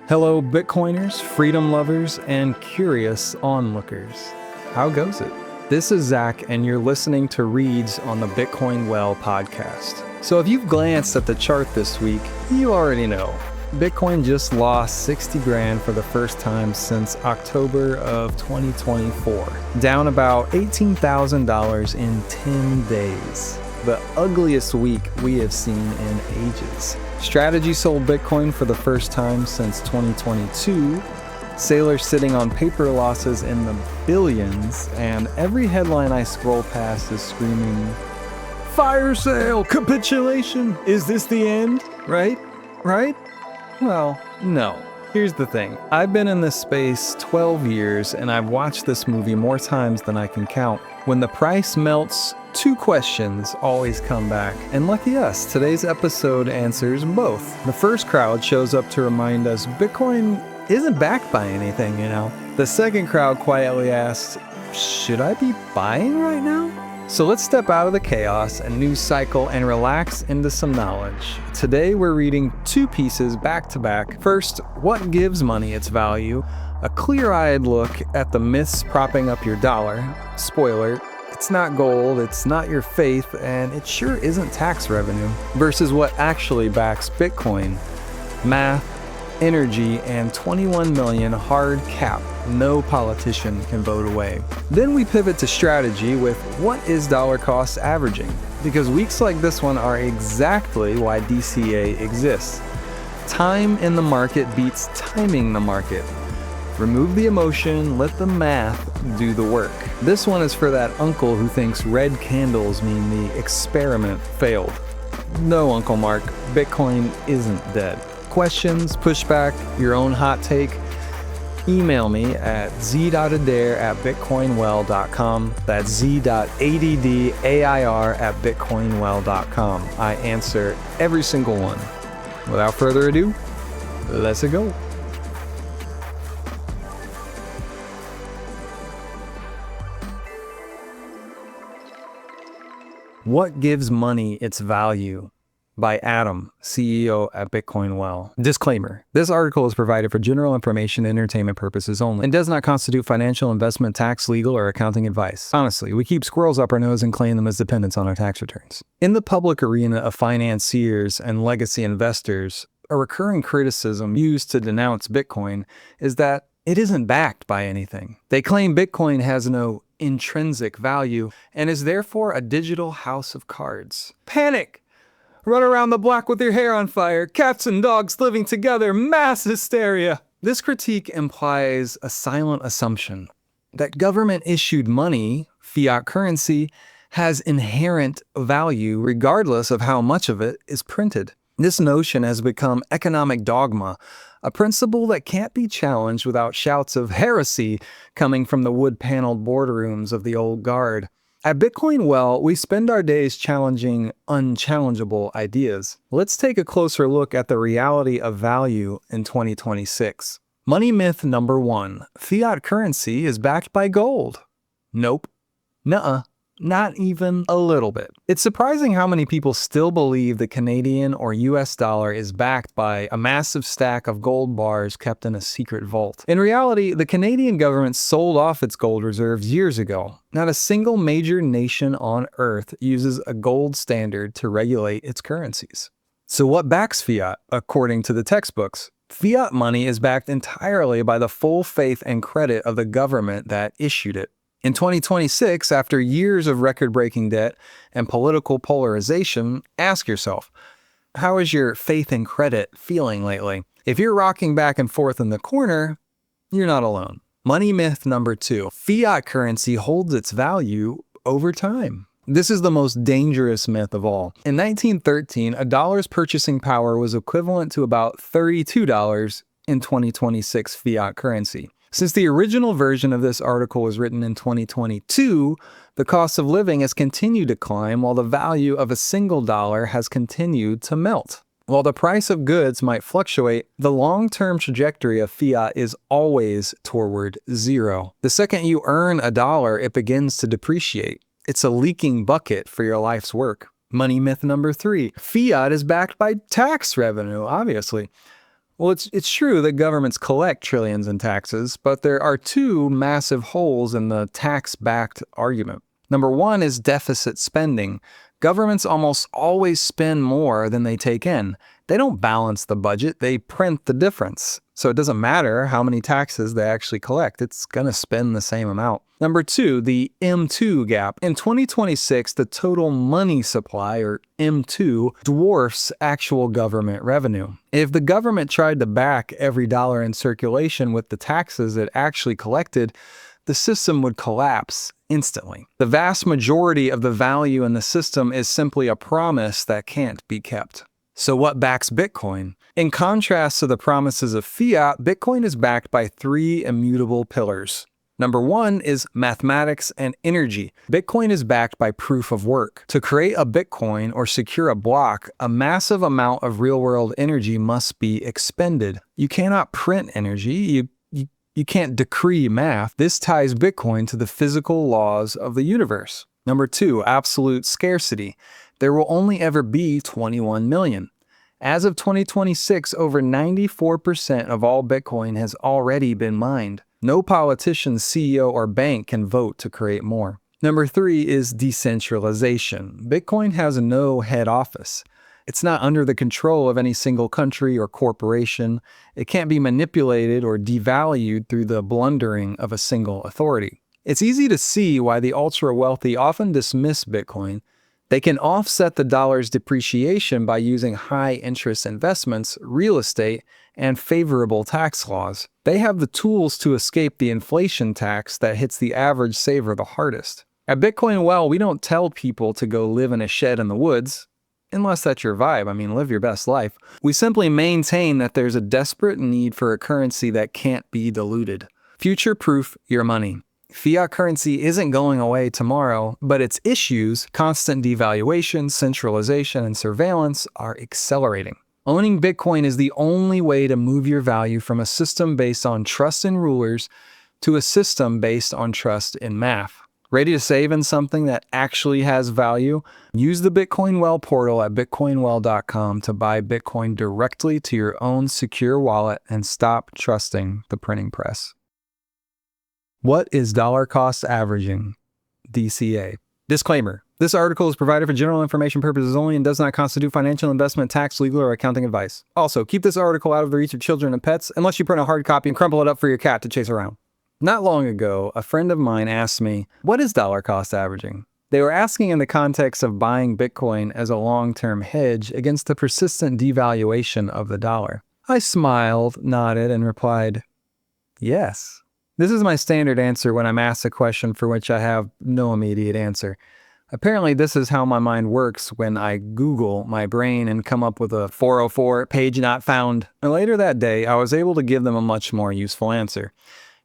Hello, Bitcoiners, freedom lovers, and curious onlookers. How goes it? This is Zach, and you're listening to Reads on the Bitcoin Well podcast. So if you've glanced at the chart this week, you already know. Bitcoin just lost 60 grand for the first time since October of 2024, down about $18,000 in 10 days. The ugliest week we have seen in ages. Strategy sold Bitcoin for the first time since 2022. Sailors sitting on paper losses in the billions, and every headline I scroll past is screaming, "Fire sale, capitulation, is this the end?" Right? Well, no. Here's the thing. I've been in this space 12 years, and I've watched this movie more times than I can count. When the price melts, two questions always come back. And lucky us, today's episode answers both. The first crowd shows up to remind us Bitcoin isn't backed by anything, you know. The second crowd quietly asks, should I be buying right now? So let's step out of the chaos and news cycle and relax into some knowledge. Today we're reading two pieces back to back. First, what gives money its value? A clear-eyed look at the myths propping up your dollar. Spoiler, it's not gold, it's not your faith, and it sure isn't tax revenue. Versus what actually backs Bitcoin. Math, energy, and 21 million hard cap no politician can vote away. Then we pivot to strategy with what is dollar cost averaging? Because weeks like this one are exactly why DCA exists. Time in the market beats timing the market. Remove the emotion, let the math do the work. This one is for that uncle who thinks red candles mean the experiment failed. No, Uncle Mark, Bitcoin isn't dead. Questions, pushback, your own hot take? Email me at z.adair@bitcoinwell.com. That's z.addair@bitcoinwell.com. I answer every single one. Without further ado, let's go. What gives money its value? By Adam, CEO at Bitcoin Well. Disclaimer. This article is provided for general information and entertainment purposes only and does not constitute financial, investment, tax, legal, or accounting advice. Honestly, we keep squirrels up our nose and claim them as dependents on our tax returns. In the public arena of financiers and legacy investors, a recurring criticism used to denounce Bitcoin is that it isn't backed by anything. They claim Bitcoin has no intrinsic value and is therefore a digital house of cards. Panic! Run around the block with your hair on fire, cats and dogs living together, mass hysteria. This critique implies a silent assumption that government-issued money, fiat currency, has inherent value regardless of how much of it is printed. This notion has become economic dogma, a principle that can't be challenged without shouts of heresy coming from the wood-paneled boardrooms of the old guard. At Bitcoin Well, we spend our days challenging unchallengeable ideas. Let's take a closer look at the reality of value in 2026. Money myth number 1. Fiat currency is backed by gold. Nope. Nuh-uh. Not even a little bit. It's surprising how many people still believe the Canadian or US dollar is backed by a massive stack of gold bars kept in a secret vault. In reality, the Canadian government sold off its gold reserves years ago. Not a single major nation on Earth uses a gold standard to regulate its currencies. So what backs fiat, according to the textbooks? Fiat money is backed entirely by the full faith and credit of the government that issued it. In 2026, after years of record-breaking debt and political polarization, ask yourself, how is your faith and credit feeling lately? If you're rocking back and forth in the corner, you're not alone. Money myth number 2. Fiat currency holds its value over time. This is the most dangerous myth of all. In 1913, a dollar's purchasing power was equivalent to about $32 in 2026 fiat currency. Since the original version of this article was written in 2022, the cost of living has continued to climb while the value of a single dollar has continued to melt. While the price of goods might fluctuate, the long-term trajectory of fiat is always toward zero. The second you earn a dollar, it begins to depreciate. It's a leaking bucket for your life's work. Money myth number 3. Fiat is backed by tax revenue, obviously. Well, it's true that governments collect trillions in taxes, but there are two massive holes in the tax-backed argument. Number one is deficit spending. Governments almost always spend more than they take in. They don't balance the budget, they print the difference. So it doesn't matter how many taxes they actually collect, it's going to spend the same amount. Number two, the M2 gap. In 2026, the total money supply, or M2, dwarfs actual government revenue. If the government tried to back every dollar in circulation with the taxes it actually collected, the system would collapse instantly. The vast majority of the value in the system is simply a promise that can't be kept. So what backs Bitcoin? In contrast to the promises of fiat, Bitcoin is backed by three immutable pillars. Number one is mathematics and energy. Bitcoin is backed by proof of work. To create a Bitcoin or secure a block, a massive amount of real-world energy must be expended. You cannot print energy. You can't decree math. This ties Bitcoin to the physical laws of the universe. Number two, absolute scarcity. There will only ever be 21 million. As of 2026, over 94% of all Bitcoin has already been mined. No politician, CEO, or bank can vote to create more. Number three is decentralization. Bitcoin has no head office. It's not under the control of any single country or corporation. It can't be manipulated or devalued through the blundering of a single authority. It's easy to see why the ultra-wealthy often dismiss Bitcoin. They can offset the dollar's depreciation by using high-interest investments, real estate, and favorable tax laws. They have the tools to escape the inflation tax that hits the average saver the hardest. At Bitcoin Well, we don't tell people to go live in a shed in the woods. Unless that's your vibe, live your best life. We simply maintain that there's a desperate need for a currency that can't be diluted. Future-proof your money. Fiat currency isn't going away tomorrow, but its issues, constant devaluation, centralization, and surveillance, are accelerating. Owning Bitcoin is the only way to move your value from a system based on trust in rulers to a system based on trust in math. Ready to save in something that actually has value? Use the Bitcoin Well portal at bitcoinwell.com to buy Bitcoin directly to your own secure wallet and stop trusting the printing press. What is dollar cost averaging? DCA. Disclaimer. This article is provided for general information purposes only and does not constitute financial, investment, tax, legal, or accounting advice. Also, keep this article out of the reach of children and pets unless you print a hard copy and crumple it up for your cat to chase around. Not long ago, a friend of mine asked me, what is dollar cost averaging? They were asking in the context of buying Bitcoin as a long-term hedge against the persistent devaluation of the dollar. I smiled, nodded, and replied, yes. This is my standard answer when I'm asked a question for which I have no immediate answer. Apparently, this is how my mind works when I Google my brain and come up with a 404 page not found. And later that day, I was able to give them a much more useful answer.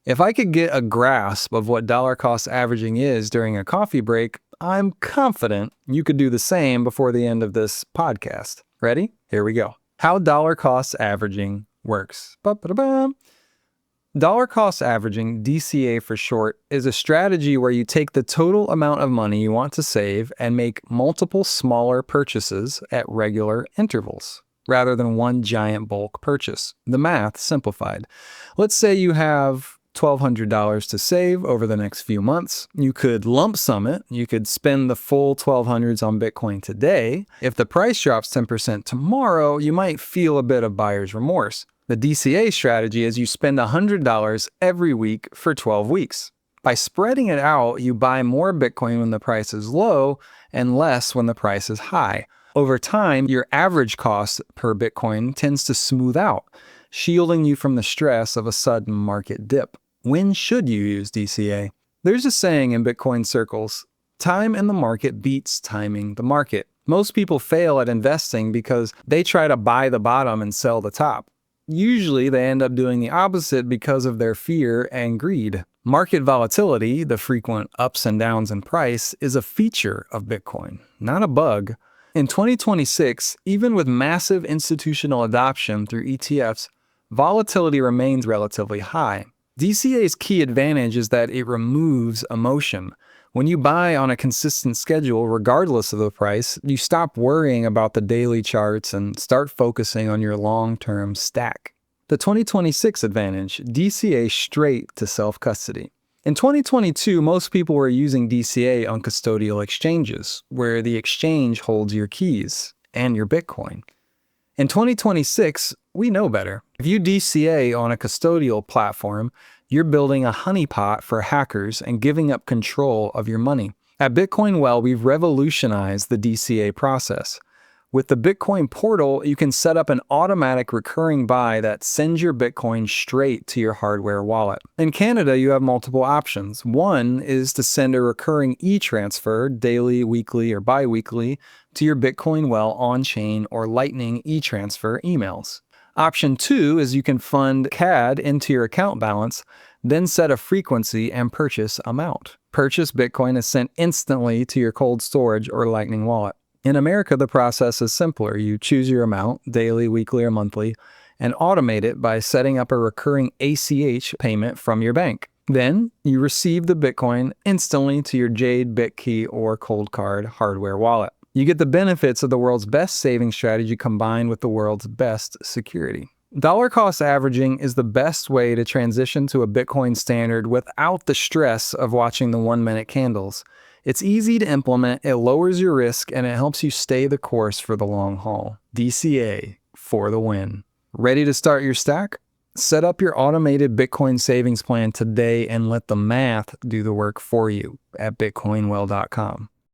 If I could get a grasp of what dollar cost averaging is during a coffee break, I'm confident you could do the same before the end of this podcast. Ready? Here we go. How dollar cost averaging works. Ba-ba-da-bam. Dollar cost averaging, DCA for short, is a strategy where you take the total amount of money you want to save and make multiple smaller purchases at regular intervals, rather than one giant bulk purchase. The math simplified. Let's say you have $1,200 to save over the next few months. You could lump sum it. You could spend the full $1,200 on Bitcoin today. If the price drops 10% tomorrow, you might feel a bit of buyer's remorse. The DCA strategy is you spend $100 every week for 12 weeks. By spreading it out, you buy more Bitcoin when the price is low and less when the price is high. Over time, your average cost per Bitcoin tends to smooth out, shielding you from the stress of a sudden market dip. When should you use DCA? There's a saying in Bitcoin circles, time in the market beats timing the market. Most people fail at investing because they try to buy the bottom and sell the top. Usually they end up doing the opposite because of their fear and greed. Market volatility, the frequent ups and downs in price, is a feature of Bitcoin, not a bug. In 2026, even with massive institutional adoption through ETFs, volatility remains relatively high. DCA's key advantage is that it removes emotion. When you buy on a consistent schedule, regardless of the price, you stop worrying about the daily charts and start focusing on your long-term stack. The 2026 advantage, DCA straight to self-custody. In 2022, most people were using DCA on custodial exchanges, where the exchange holds your keys and your Bitcoin. In 2026, we know better. If you DCA on a custodial platform, you're building a honeypot for hackers and giving up control of your money. At Bitcoin Well, we've revolutionized the DCA process. With the Bitcoin portal, you can set up an automatic recurring buy that sends your Bitcoin straight to your hardware wallet. In Canada, you have multiple options. One is to send a recurring e-transfer, daily, weekly, or bi-weekly, to your Bitcoin Well on-chain or Lightning e-transfer emails. Option 2 is you can fund CAD into your account balance, then set a frequency and purchase amount. Purchase Bitcoin is sent instantly to your cold storage or Lightning wallet. In America, the process is simpler. You choose your amount, daily, weekly, or monthly, and automate it by setting up a recurring ACH payment from your bank. Then, you receive the Bitcoin instantly to your Jade, Bitkey, or Cold Card hardware wallet. You get the benefits of the world's best saving strategy combined with the world's best security. Dollar cost averaging is the best way to transition to a Bitcoin standard without the stress of watching the 1-minute candles. It's easy to implement, it lowers your risk, and it helps you stay the course for the long haul. DCA for the win. Ready to start your stack? Set up your automated Bitcoin savings plan today and let the math do the work for you at bitcoinwell.com.